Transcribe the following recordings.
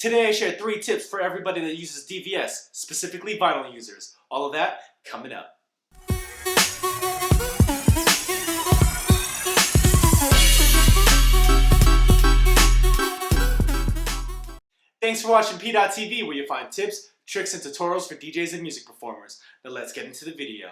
Today I share 3 tips for everybody that uses DVS, specifically vinyl users. All of that coming up. Thanks for watching PDot TV, where you find tips, tricks, and tutorials for DJs and music performers. Now let's get into the video.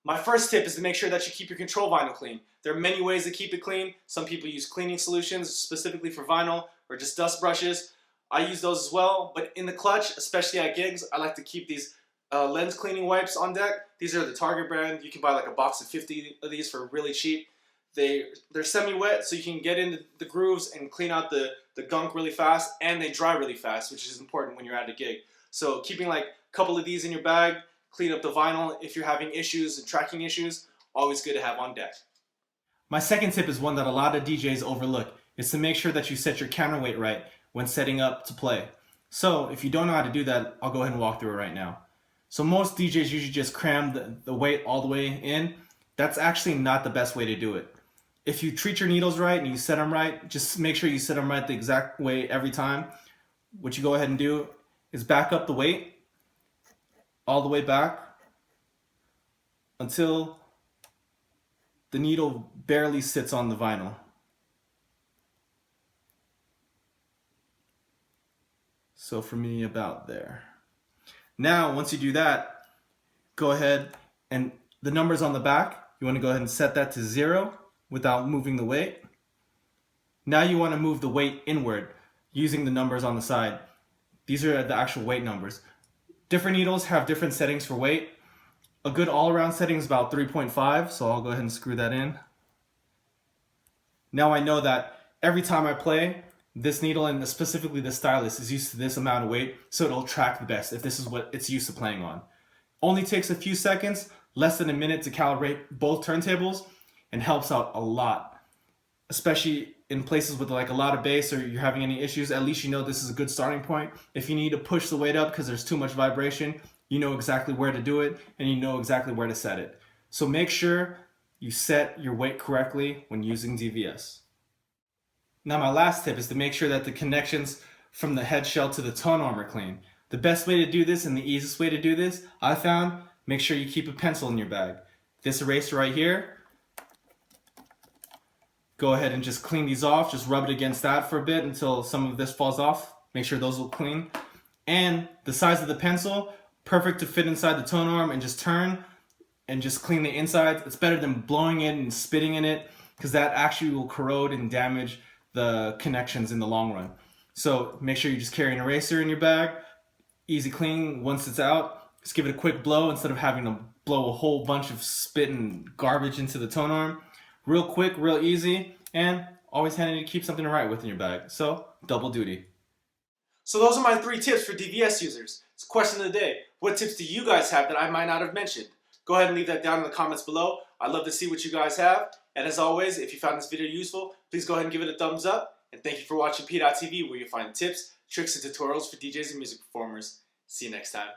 My first tip is to make sure that you keep your control vinyl clean. There are many ways to keep it clean. Some people use cleaning solutions specifically for vinyl, or just dust brushes. I use those as well, but in the clutch, especially at gigs, I like to keep these lens cleaning wipes on deck. These are the Target brand. You can buy like a box of 50 of these for really cheap. They're semi-wet, so you can get into the grooves and clean out the gunk really fast, and they dry really fast, which is important when you're at a gig. So keeping like a couple of these in your bag, clean up the vinyl if you're having issues and tracking issues, always good to have on deck. My second tip is one that a lot of DJs overlook, is to make sure that you set your counterweight right when setting up to play. So if you don't know how to do that, I'll go ahead and walk through it right now. So most DJs usually just cram the weight all the way in. That's actually not the best way to do it. If you treat your needles right and you set them right, just make sure you set them right the exact way every time. What you go ahead and do is back up the weight all the way back until the needle barely sits on the vinyl. So for me, about there. Now, once you do that, go ahead and the numbers on the back, you want to go ahead and set that to 0 without moving the weight. Now you want to move the weight inward using the numbers on the side. These are the actual weight numbers. Different needles have different settings for weight. A good all-around setting is about 3.5, so I'll go ahead and screw that in. Now I know that every time I play, this needle and specifically the stylus is used to this amount of weight, so it'll track the best if this is what it's used to playing on. Only takes a few seconds, less than a minute to calibrate both turntables, and helps out a lot. Especially in places with like a lot of bass or you're having any issues, at least you know this is a good starting point. If you need to push the weight up because there's too much vibration, you know exactly where to do it and you know exactly where to set it. So make sure you set your weight correctly when using DVS. Now my last tip is to make sure that the connections from the head shell to the tone arm are clean. The best way to do this and the easiest way to do this, I found, make sure you keep a pencil in your bag. This eraser right here, go ahead and just clean these off. Just rub it against that for a bit until some of this falls off. Make sure those look clean. And the size of the pencil, perfect to fit inside the tone arm and just turn and just clean the inside. It's better than blowing it and spitting in it because that actually will corrode and damage the connections in the long run. So make sure you just carry an eraser in your bag. Easy clean once it's out. Just give it a quick blow instead of having to blow a whole bunch of spit and garbage into the tone arm. Real quick, real easy, and always handy to keep something to write with in your bag. So, double duty. So those are my 3 tips for DVS users. It's a question of the day. What tips do you guys have that I might not have mentioned? Go ahead and leave that down in the comments below. I'd love to see what you guys have. And as always, if you found this video useful, please go ahead and give it a thumbs up. And thank you for watching PDot TV, where you'll find tips, tricks, and tutorials for DJs and music performers. See you next time.